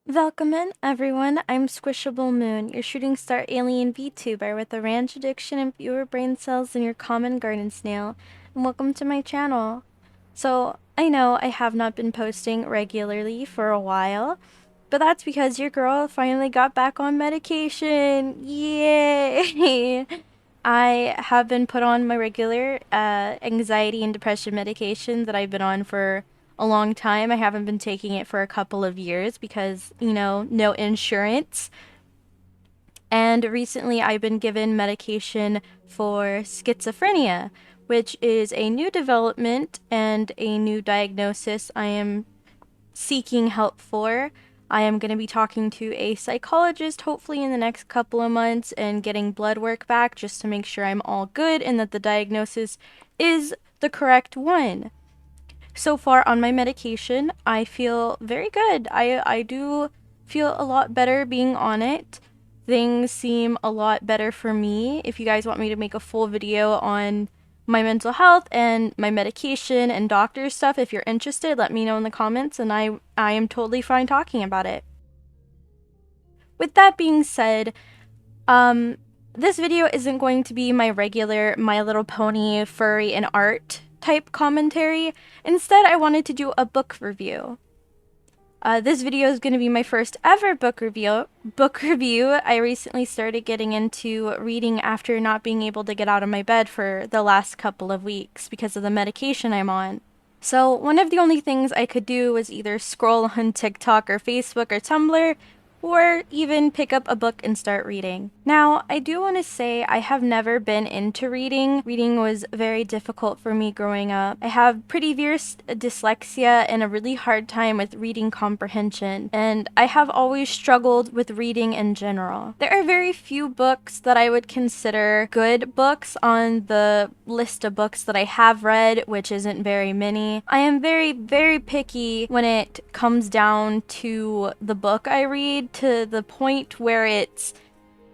Welcome in, everyone. I'm SquishableMoon, your shooting star alien VTuber with a ranch addiction and fewer brain cells than your common garden snail. And welcome to my channel. So, I know I have not been posting regularly for a while, but that's because your girl finally got back on medication. Yay! I have been put on my regular anxiety and depression medication that I've been on for a long time. I haven't been taking it for a couple of years because, no insurance. And recently I've been given medication for schizophrenia, which is a new development and a new diagnosis I am seeking help for. I am going to be talking to a psychologist hopefully in the next couple of months and getting blood work back just to make sure I'm all good and that the diagnosis is the correct one. So far on my medication, I feel very good. I do feel a lot better being on it. Things seem a lot better for me. If you guys want me to make a full video on my mental health and my medication and doctor stuff, if you're interested, let me know in the comments and I am totally fine talking about it. With that being said, this video isn't going to be my regular My Little Pony furry and art type commentary. Instead, I wanted to do a book review. This video is going to be my first ever book review. I recently started getting into reading after not being able to get out of my bed for the last couple of weeks because of the medication I'm on. So one of the only things I could do was either scroll on TikTok or Facebook or Tumblr, or even pick up a book and start reading. Now, I do want to say I have never been into reading. Reading was very difficult for me growing up. I have pretty severe dyslexia and a really hard time with reading comprehension, and I have always struggled with reading in general. There are very few books that I would consider good books on the list of books that I have read, which isn't very many. I am very, very picky when it comes down to the book I read, to the point where it's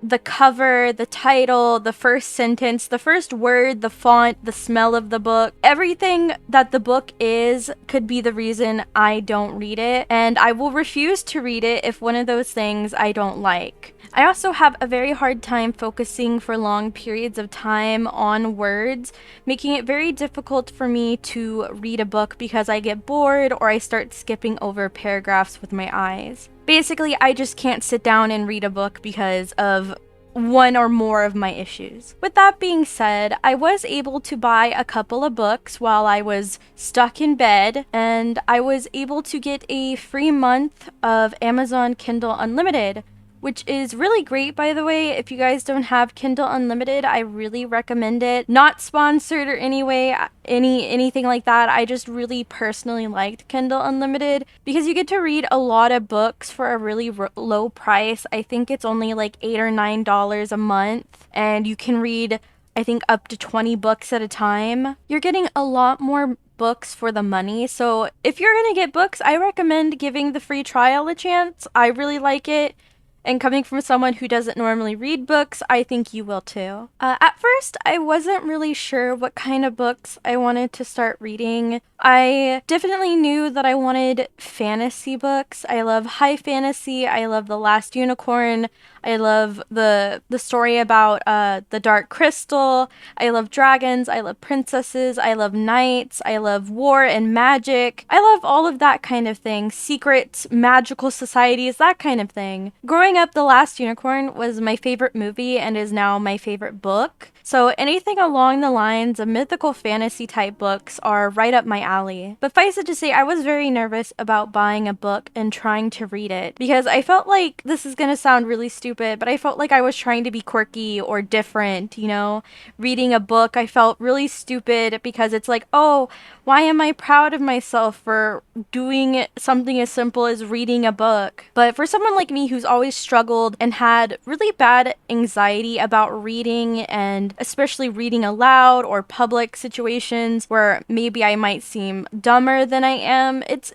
the cover, the title, the first sentence, the first word, the font, the smell of the book. Everything that the book is could be the reason I don't read it, and I will refuse to read it if one of those things I don't like. I also have a very hard time focusing for long periods of time on words, making it very difficult for me to read a book because I get bored or I start skipping over paragraphs with my eyes. Basically, I just can't sit down and read a book because of one or more of my issues. With that being said, I was able to buy a couple of books while I was stuck in bed, and I was able to get a free month of Amazon Kindle Unlimited, which is really great, by the way. If you guys don't have Kindle Unlimited, I really recommend it. Not sponsored or anything like that. I just really personally liked Kindle Unlimited because you get to read a lot of books for a really low price. I think it's only like $8 or $9 a month, and you can read, I think, up to 20 books at a time. You're getting a lot more books for the money, so if you're gonna get books, I recommend giving the free trial a chance. I really like it. And coming from someone who doesn't normally read books, I think you will too. At first, I wasn't really sure what kind of books I wanted to start reading. I definitely knew that I wanted fantasy books. I love high fantasy. I love The Last Unicorn. I love the story about the Dark Crystal. I love dragons. I love princesses. I love knights. I love war and magic. I love all of that kind of thing. Secrets, magical societies, that kind of thing. Growing up, The Last Unicorn was my favorite movie and is now my favorite book. So anything along the lines of mythical fantasy type books are right up my alley. But suffice it to say, I was very nervous about buying a book and trying to read it because I felt like, this is gonna sound really stupid, but I felt like I was trying to be quirky or different, you know? Reading a book, I felt really stupid because it's like, oh, why am I proud of myself for doing something as simple as reading a book? But for someone like me who's always struggled and had really bad anxiety about reading, and especially reading aloud or public situations where maybe I might seem dumber than I am. It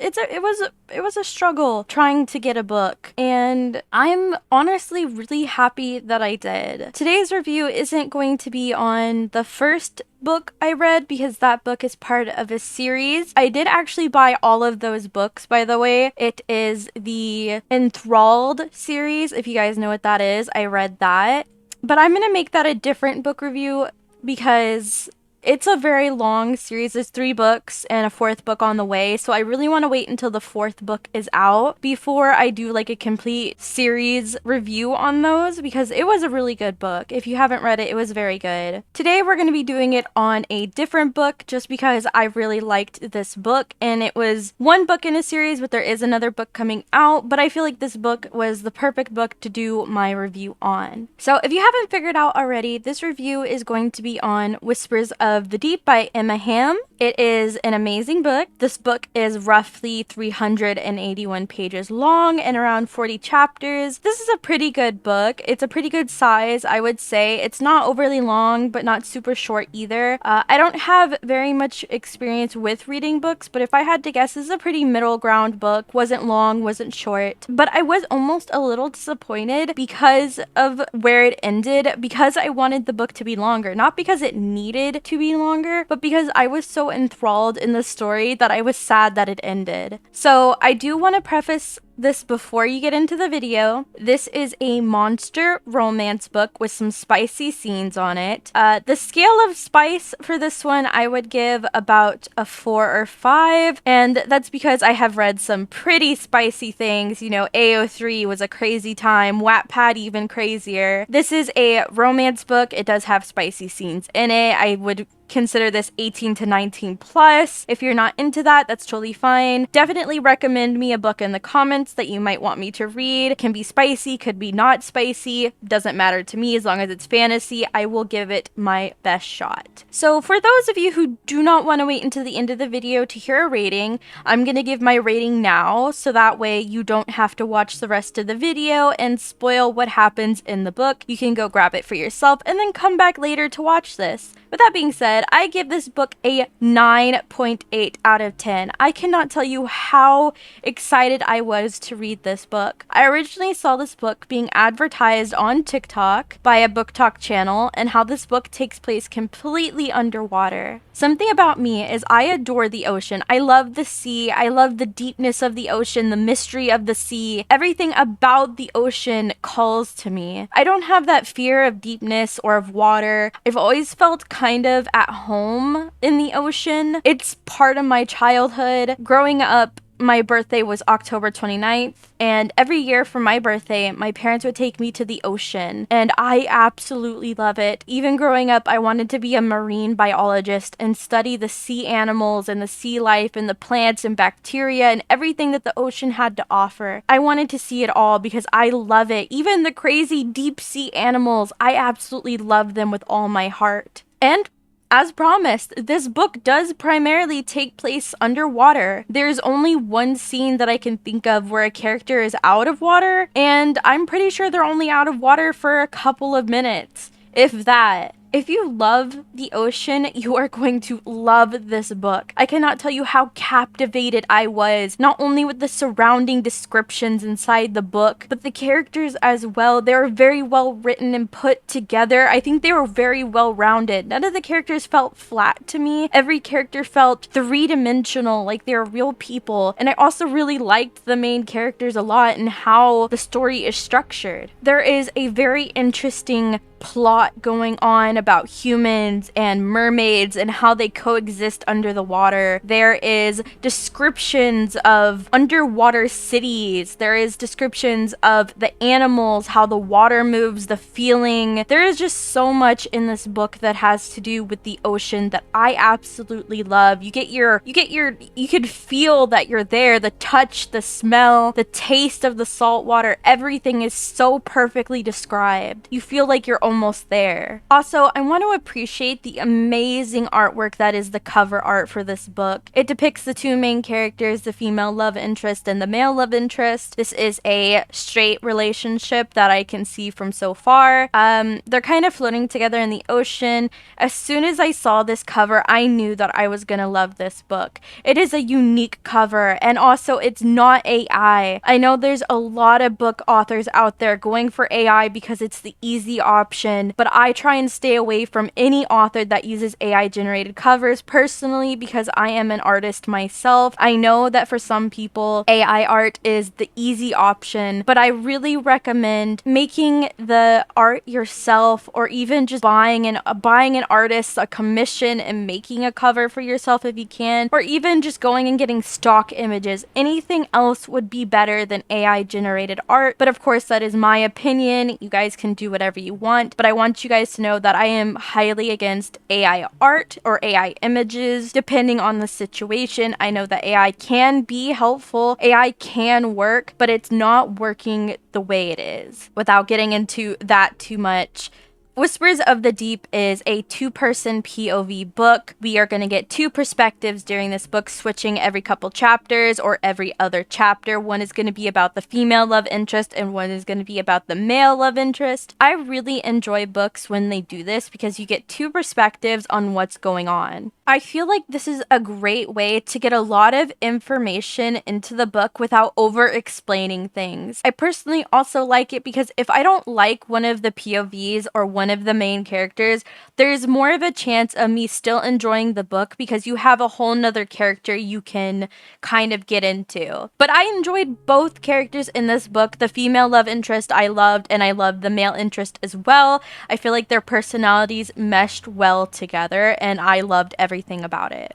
was a struggle trying to get a book, and I'm honestly really happy that I did. Today's review isn't going to be on the first book I read because that book is part of a series. I did actually buy all of those books, by the way. It is the Enthralled series. If you guys know what that is, I read that. But I'm gonna make that a different book review because it's a very long series. There's 3 books and a 4th book on the way, so I really want to wait until the 4th book is out before I do like a complete series review on those, because it was a really good book. If you haven't read it, it was very good. Today we're going to be doing it on a different book just because I really liked this book, and it was one book in a series, but there is another book coming out, but I feel like this book was the perfect book to do my review on. So if you haven't figured out already, this review is going to be on Whispers of the Deep by Emma Hamm. It is an amazing book. This book is roughly 381 pages long and around 40 chapters. This is a pretty good book. It's a pretty good size, I would say. It's not overly long, but not super short either. I don't have very much experience with reading books, but if I had to guess, this is a pretty middle ground book. Wasn't long, wasn't short, but I was almost a little disappointed because of where it ended, because I wanted the book to be longer. Not because it needed to be longer, but because I was so enthralled in the story that I was sad that it ended. So I do want to preface this before you get into the video. This is a monster romance book with some spicy scenes on it. The scale of spice for this one, I would give about a 4 or 5, and that's because I have read some pretty spicy things. You know, AO3 was a crazy time, Wattpad even crazier. This is a romance book. It does have spicy scenes in it. I would consider this 18 to 19 plus. If you're not into that, that's totally fine. Definitely recommend me a book in the comments that you might want me to read. It can be spicy, could be not spicy. Doesn't matter to me as long as it's fantasy. I will give it my best shot. So for those of you who do not want to wait until the end of the video to hear a rating, I'm going to give my rating now, so that way you don't have to watch the rest of the video and spoil what happens in the book. You can go grab it for yourself and then come back later to watch this. With that being said, I give this book a 9.8 out of 10. I cannot tell you how excited I was to read this book. I originally saw this book being advertised on TikTok by a book talk channel, and how this book takes place completely underwater. Something about me is I adore the ocean. I love the sea. I love the deepness of the ocean, the mystery of the sea. Everything about the ocean calls to me. I don't have that fear of deepness or of water. I've always felt kind of at home in the ocean. It's part of my childhood. Growing up, my birthday was October 29th, and every year for my birthday, my parents would take me to the ocean, and I absolutely love it. Even growing up, I wanted to be a marine biologist and study the sea animals and the sea life and the plants and bacteria and everything that the ocean had to offer. I wanted to see it all because I love it. Even the crazy deep sea animals, I absolutely love them with all my heart. And as promised, this book does primarily take place underwater. There's only one scene that I can think of where a character is out of water, and I'm pretty sure they're only out of water for a couple of minutes, if that. If you love the ocean, you are going to love this book. I cannot tell you how captivated I was, not only with the surrounding descriptions inside the book, but the characters as well. They were very well written and put together. I think they were very well rounded. None of the characters felt flat to me. Every character felt three-dimensional, like they were real people. And I also really liked the main characters a lot and how the story is structured. There is a very interesting plot going on about humans and mermaids and how they coexist under the water. There is descriptions of underwater cities. There is descriptions of the animals, how the water moves, the feeling. There is just so much in this book that has to do with the ocean that I absolutely love. You could feel that you're there, the touch, the smell, the taste of the salt water. Everything is so perfectly described. You feel like you're almost there. Also, I want to appreciate the amazing artwork that is the cover art for this book. It depicts the two main characters, the female love interest and the male love interest. This is a straight relationship that I can see from so far. They're kind of floating together in the ocean. As soon as I saw this cover, I knew that I was gonna love this book. It is a unique cover, and also it's not AI. I know there's a lot of book authors out there going for AI because it's the easy option, but I try and stay away from any author that uses AI generated covers personally because I am an artist myself. I know that for some people, AI art is the easy option, but I really recommend making the art yourself, or even just buying an artist a commission and making a cover for yourself if you can, or even just going and getting stock images. Anything else would be better than AI generated art, but of course that is my opinion. You guys can do whatever you want, but I want you guys to know that I am highly against AI art or AI images depending on the situation. I know that AI can be helpful, AI can work, but it's not working the way it is. Without getting into that too much, Whispers of the Deep is a two-person POV book. We are going to get two perspectives during this book, switching every couple chapters or every other chapter. One is going to be about the female love interest and one is going to be about the male love interest. I really enjoy books when they do this because you get two perspectives on what's going on. I feel like this is a great way to get a lot of information into the book without over-explaining things. I personally also like it because if I don't like one of the POVs or one of the main characters, there's more of a chance of me still enjoying the book because you have a whole nother character you can kind of get into. But I enjoyed both characters in this book. The female love interest I loved, and I loved the male interest as well. I feel like their personalities meshed well together, and I loved everything about it.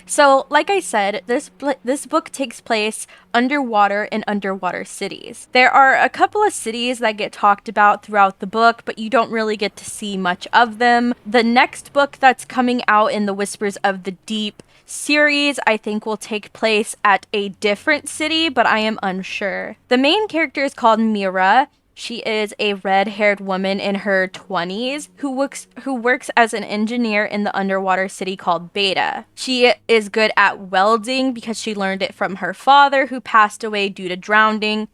So, like I said, this book takes place underwater in underwater cities. There are a couple of cities that get talked about throughout the book, but you don't really get to see much of them. The next book that's coming out in the Whispers of the Deep series, I think, will take place at a different city, but I am unsure. The main character is called Mira. She is a red-haired woman in her 20s who works as an engineer in the underwater city called Beta. She is good at welding because she learned it from her father, who passed away due to drowning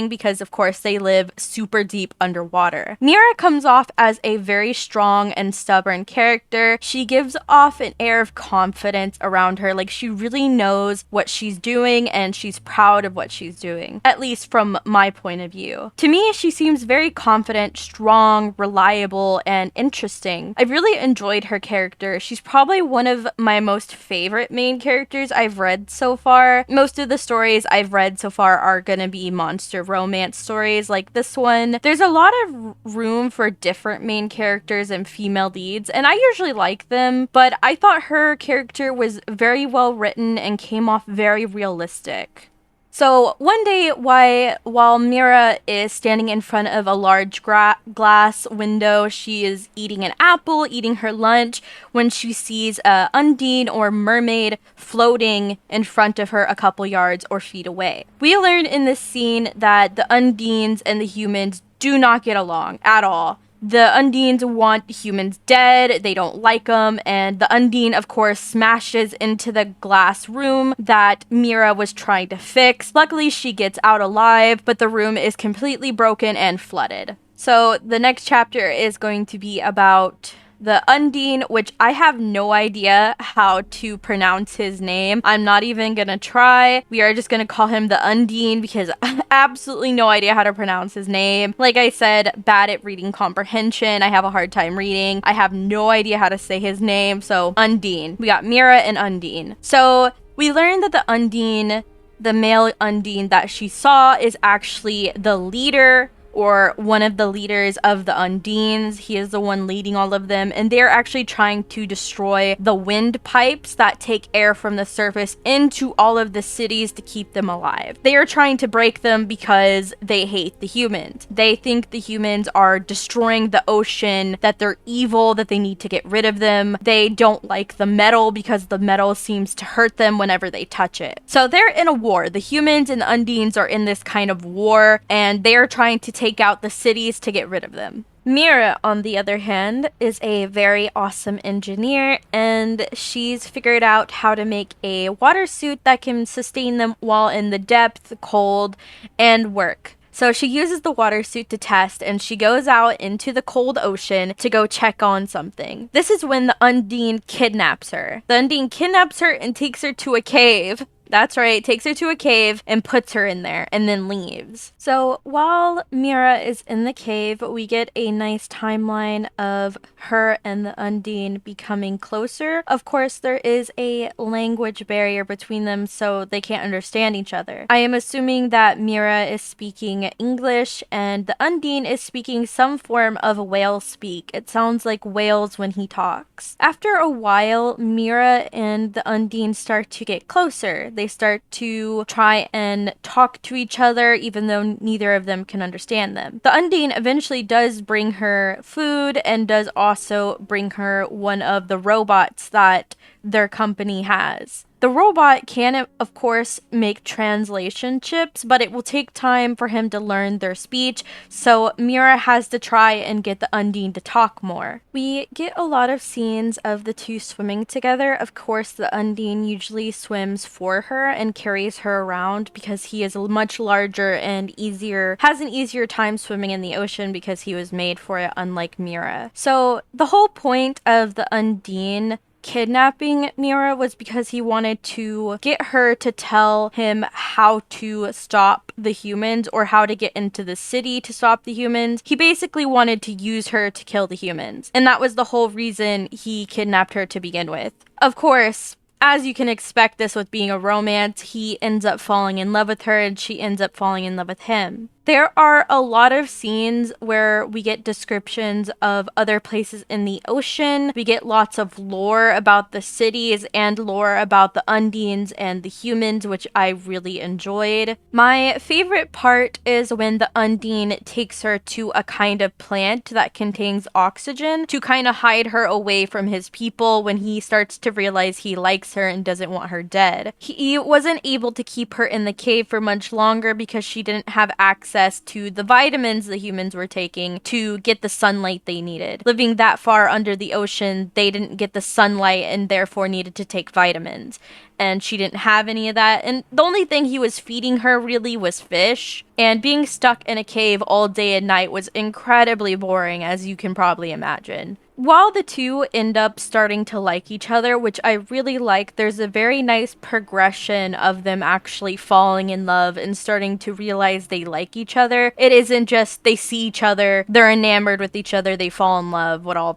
because of course they live super deep underwater. Mira comes off as a very strong and stubborn character. She gives off an air of confidence around her, like she really knows what she's doing and she's proud of what she's doing, at least from my point of view. To me, she seems very confident, strong, reliable, and interesting. I really enjoyed her character. She's probably one of my most favorite main characters I've read so far. Most of the stories I've read so far are gonna be monster romance stories like this one. There's a lot of room for different main characters and female leads, and I usually like them, but I thought her character was very well written and came off very realistic. So one day, while Mira is standing in front of a large glass window, she is eating an apple, eating her lunch, when she sees a undine or mermaid floating in front of her a couple yards or feet away. We learn in this scene that the undines and the humans do not get along at all. The Undines want humans dead, they don't like them, and the Undine, of course, smashes into the glass room that Mira was trying to fix. Luckily, she gets out alive, but the room is completely broken and flooded. So the next chapter is going to be about the Undine, which I have no idea how to pronounce his name. I'm not even gonna try. We are just gonna call him the Undine because I have absolutely no idea how to pronounce his name. Like I said, bad at reading comprehension. I have a hard time reading. I have no idea how to say his name. So Undine. We got Mira and Undine. So we learned that the Undine, the male Undine that she saw, is actually the leader, or one of the leaders of the Undines. He is the one leading all of them, and they're actually trying to destroy the wind pipes that take air from the surface into all of the cities to keep them alive. They are trying to break them because they hate the humans. They think the humans are destroying the ocean, that they're evil, that they need to get rid of them. They don't like the metal because the metal seems to hurt them whenever they touch it. So they're in a war. The humans and the Undines are in this kind of war, and they are trying to take out the cities to get rid of them. Mira, on the other hand, is a very awesome engineer, and she's figured out how to make a water suit that can sustain them while in the depth, cold, and work. So she uses the water suit to test, and she goes out into the cold ocean to go check on something. This is when the Undine kidnaps her. The Undine kidnaps her and takes her to a cave. That's right, takes her to a cave and puts her in there and then leaves. So while Mira is in the cave, we get a nice timeline of her and the Undine becoming closer. Of course, there is a language barrier between them, so they can't understand each other. I am assuming that Mira is speaking English and the Undine is speaking some form of whale speak. It sounds like whales when he talks. After a while, Mira and the Undine start to get closer. They start to try and talk to each other, even though neither of them can understand them. The Undine eventually does bring her food and does also bring her one of the robots that their company has. The robot can, of course, make translation chips, but it will take time for him to learn their speech, so Mira has to try and get the Undine to talk more. We get a lot of scenes of the two swimming together. Of course, the Undine usually swims for her and carries her around because he is much larger and has an easier time swimming in the ocean because he was made for it, unlike Mira. So the whole point of the Undine kidnapping Mira was because he wanted to get her to tell him how to stop the humans or how to get into the city to stop the humans. He basically wanted to use her to kill the humans. And that was the whole reason he kidnapped her to begin with. Of course, as you can expect this with being a romance, he ends up falling in love with her and she ends up falling in love with him. There are a lot of scenes where we get descriptions of other places in the ocean. We get lots of lore about the cities and lore about the Undines and the humans, which I really enjoyed. My favorite part is when the Undine takes her to a kind of plant that contains oxygen to kind of hide her away from his people when he starts to realize he likes her and doesn't want her dead. He wasn't able to keep her in the cave for much longer because she didn't have access to the vitamins the humans were taking to get the sunlight they needed. Living that far under the ocean, they didn't get the sunlight and therefore needed to take vitamins. And she didn't have any of that. And the only thing he was feeding her really was fish. And being stuck in a cave all day and night was incredibly boring, as you can probably imagine. While the two end up starting to like each other, which I really like, there's a very nice progression of them actually falling in love and starting to realize they like each other. It isn't just they see each other, they're enamored with each other, they fall in love, all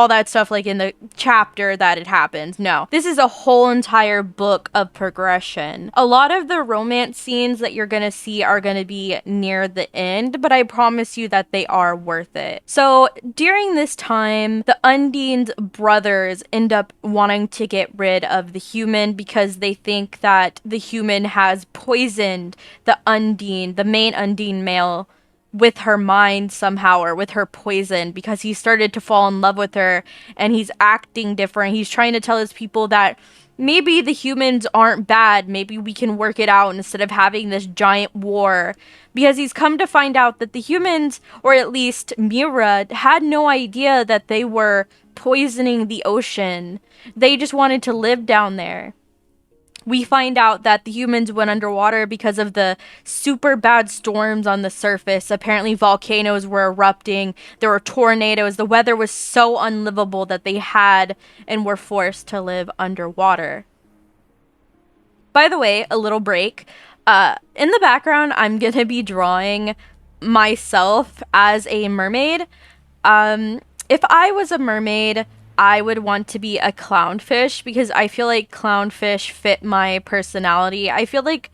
that stuff like in the chapter that it happens. No, this is a whole entire book of progression. A lot of the romance scenes that you're gonna see are gonna be near the end, but I promise you that they are worth it. So during this time, the Undine's brothers end up wanting to get rid of the human because they think that the human has poisoned the Undine, the main Undine male, with her mind somehow or with her poison because he started to fall in love with her and he's acting different. He's trying to tell his people that maybe the humans aren't bad. Maybe we can work it out instead of having this giant war. Because he's come to find out that the humans, or at least Mira, had no idea that they were poisoning the ocean. They just wanted to live down there. We find out that the humans went underwater because of the super bad storms on the surface. Apparently volcanoes were erupting, there were tornadoes, the weather was so unlivable that they had and were forced to live underwater. By the way, a little break. In the background, I'm gonna be drawing myself as a mermaid. If I was a mermaid, I would want to be a clownfish because I feel like clownfish fit my personality. I feel like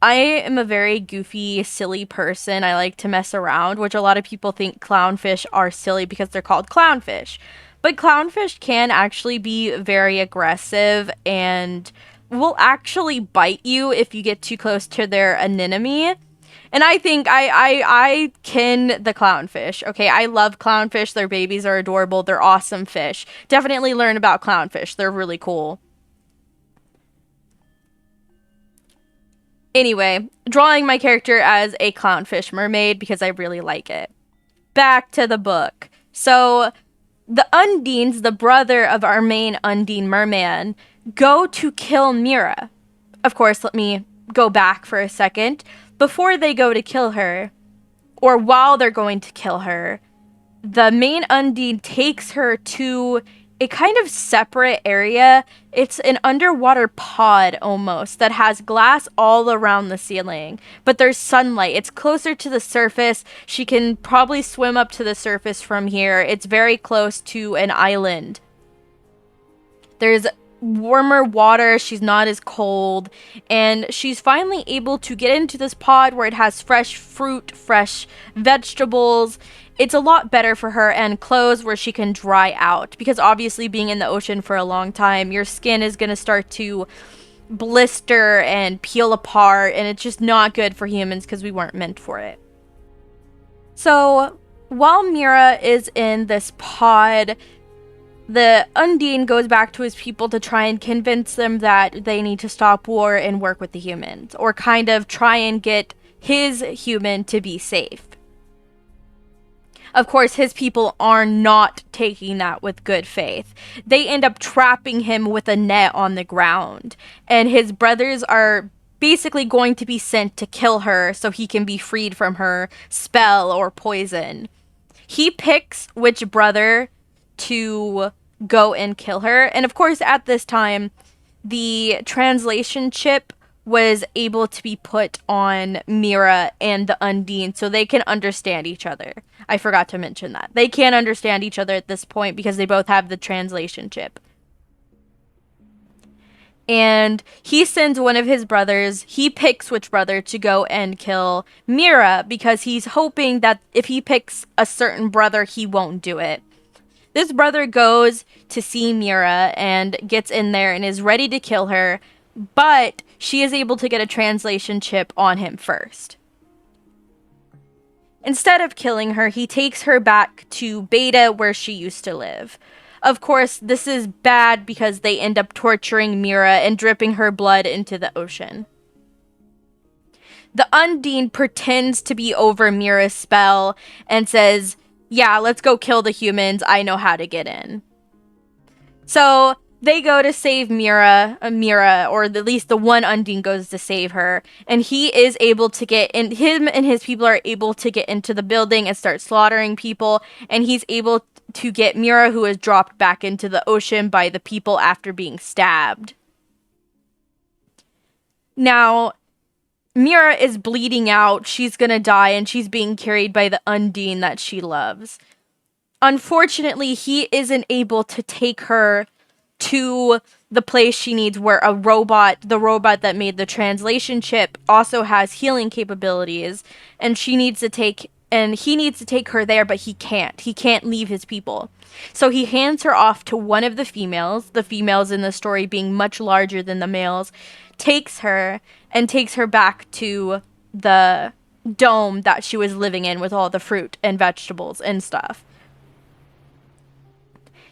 I am a very goofy, silly person. I like to mess around, which a lot of people think clownfish are silly because they're called clownfish. But clownfish can actually be very aggressive and will actually bite you if you get too close to their anemone. And I think I kin the clownfish. Okay, I love clownfish. Their babies are adorable. They're awesome fish. Definitely learn about clownfish. They're really cool. Anyway, drawing my character as a clownfish mermaid because I really like it. back to the book. So the Undines, the brother of our main Undine merman, go to kill Mira. Of course, let me go back for a second. Before they go to kill her, or while they're going to kill her, the main Undine takes her to a kind of separate area. It's an underwater pod almost that has glass all around the ceiling, but there's sunlight. It's closer to the surface. She can probably swim up to the surface from here. It's very close to an island. There's warmer water. She's not as cold, and she's finally able to get into this pod where it has fresh fruit, fresh vegetables. It's a lot better for her, and clothes where she can dry out, because obviously being in the ocean for a long time, your skin is going to start to blister and peel apart, and it's just not good for humans because we weren't meant for it. So while Mira is in this pod, the Undine goes back to his people to try and convince them that they need to stop war and work with the humans, or kind of try and get his human to be safe. Of course, his people are not taking that with good faith. They end up trapping him with a net on the ground, and his brothers are basically going to be sent to kill her so he can be freed from her spell or poison. He picks which brother to go and kill her. And of course, at this time, the translation chip was able to be put on Mira and the Undine so they can understand each other. I forgot to mention that. They can't understand each other at this point because they both have the translation chip. And he sends one of his brothers. He picks which brother to go and kill Mira because he's hoping that if he picks a certain brother, he won't do it. This brother goes to see Mira and gets in there and is ready to kill her, but she is able to get a translation chip on him first. Instead of killing her, he takes her back to Beta, where she used to live. Of course, this is bad because they end up torturing Mira and dripping her blood into the ocean. The Undine pretends to be over Mira's spell and says, "Yeah, let's go kill the humans. I know how to get in." So they go to save Mira, or at least the one Undine goes to save her, and he is able to get in. Him and his people are able to get into the building and start slaughtering people, and he's able to get Mira, who is dropped back into the ocean by the people after being stabbed. Now, Mira is bleeding out. She's gonna die, and she's being carried by the Undine that she loves. Unfortunately, he isn't able to take her to the place she needs, where the robot that made the translation chip, also has healing capabilities, and he needs to take her there, but he can't leave his people. So he hands her off to one of the females in the story being much larger than the males, takes her back to the dome that she was living in with all the fruit and vegetables and stuff.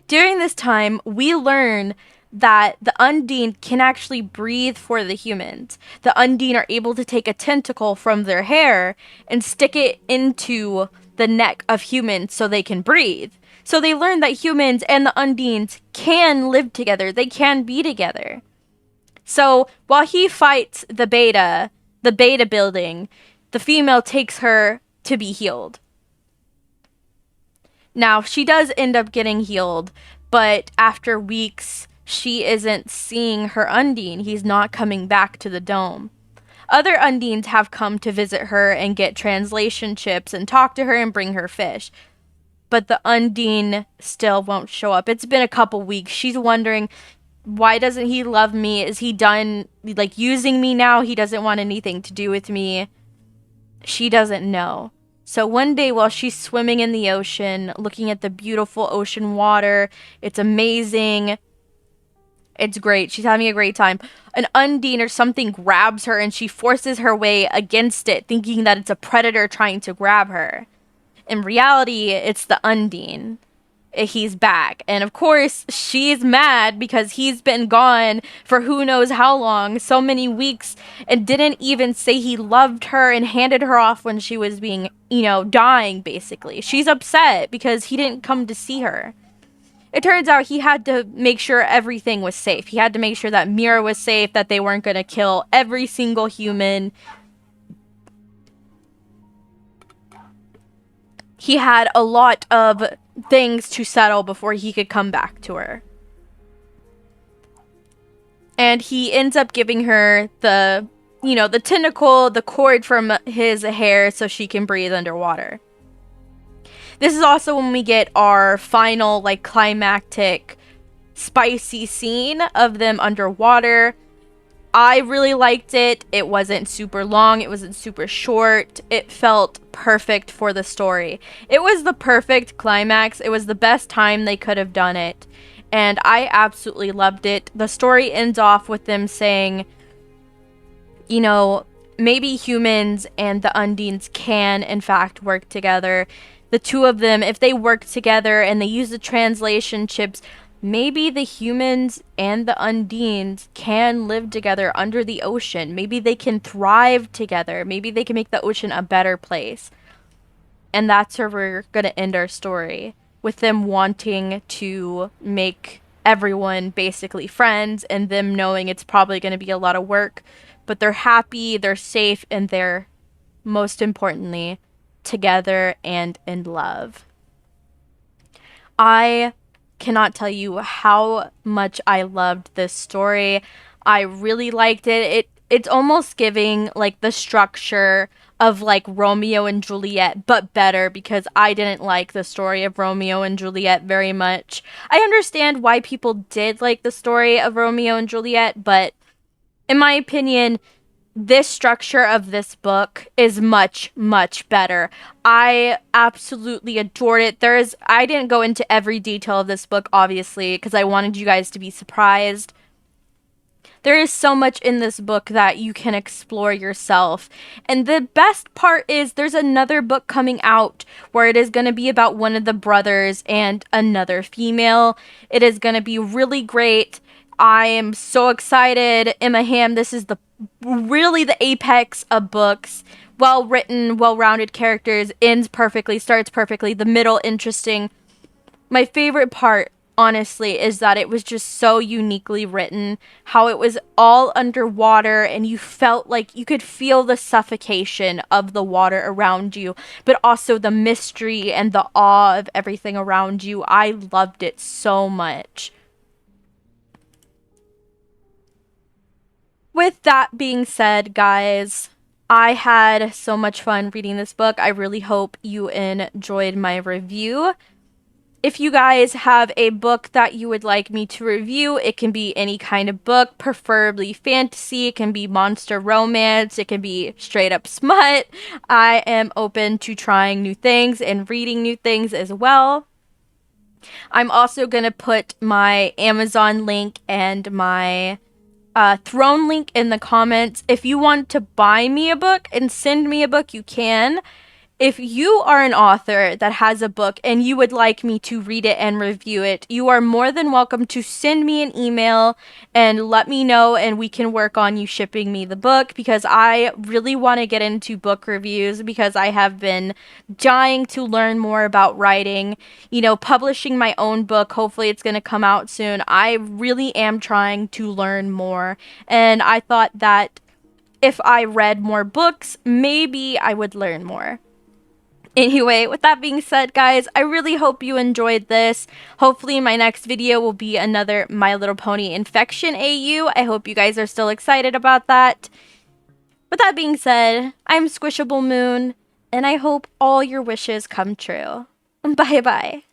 During this time, we learn that the Undine can actually breathe for the humans. The Undine are able to take a tentacle from their hair and stick it into the neck of humans so they can breathe. So they learn that humans and the Undines can live together. They can be together. So while he fights the beta building, the female takes her to be healed. Now, she does end up getting healed, but after weeks, she isn't seeing her Undine. He's not coming back to the dome. Other Undines have come to visit her and get translation chips and talk to her and bring her fish. But the Undine still won't show up. It's been a couple weeks. She's wondering, why doesn't he love me? Is he done, using me now? He doesn't want anything to do with me. She doesn't know. So one day while she's swimming in the ocean, looking at the beautiful ocean water, it's amazing. It's great. She's having a great time. An Undine or something grabs her and she forces her way against it, thinking that it's a predator trying to grab her. In reality, it's the Undine. he's back. And of course, she's mad because he's been gone for who knows how long, so many weeks, and didn't even say he loved her and handed her off when she was being, dying, basically. She's upset because he didn't come to see her. It turns out he had to make sure everything was safe. He had to make sure that Mira was safe, that they weren't going to kill every single human. He had a lot of things to settle before he could come back to her. And he ends up giving her the tentacle, the cord from his hair so she can breathe underwater. This is also when we get our final, climactic, spicy scene of them underwater. I really liked it. It wasn't super long. It wasn't super short. It felt perfect for the story. It was the perfect climax. It was the best time they could have done it. And I absolutely loved it. The story ends off with them saying, maybe humans and the Undines can, in fact, work together. The two of them, if they work together and they use the translation chips, maybe the humans and the Undines can live together under the ocean. Maybe they can thrive together. Maybe they can make the ocean a better place. And that's where we're going to end our story, with them wanting to make everyone basically friends and them knowing it's probably going to be a lot of work, but they're happy, they're safe, and they're, most importantly, together and in love. I cannot tell you how much I loved this story. I really liked it. It's almost giving the structure of Romeo and Juliet, but better, because I didn't like the story of Romeo and Juliet very much. I understand why people did like the story of Romeo and Juliet, but in my opinion, this structure of this book is much, much better. I absolutely adored it. I didn't go into every detail of this book, obviously, because I wanted you guys to be surprised. There is so much in this book that you can explore yourself. And the best part is there's another book coming out where it is going to be about one of the brothers and another female. It is going to be really great. I am so excited. Emma Hamm, this is really the apex of books. Well written, well-rounded characters, ends perfectly, starts perfectly, the middle interesting. My favorite part, honestly, is that it was just so uniquely written, how it was all underwater and you felt like you could feel the suffocation of the water around you, but also the mystery and the awe of everything around you. I loved it so much. With that being said, guys, I had so much fun reading this book. I really hope you enjoyed my review. If you guys have a book that you would like me to review, it can be any kind of book, preferably fantasy, it can be monster romance, it can be straight up smut. I am open to trying new things and reading new things as well. I'm also going to put my Amazon link and my Throne link in the comments. If you want to buy me a book and send me a book, you can. If you are an author that has a book and you would like me to read it and review it, you are more than welcome to send me an email and let me know, and we can work on you shipping me the book, because I really want to get into book reviews, because I have been dying to learn more about writing, publishing my own book. Hopefully it's going to come out soon. I really am trying to learn more, and I thought that if I read more books, maybe I would learn more. Anyway, with that being said, guys, I really hope you enjoyed this. Hopefully my next video will be another My Little Pony Infection AU. I hope you guys are still excited about that. With that being said, I'm SquishableMoon, and I hope all your wishes come true. Bye-bye.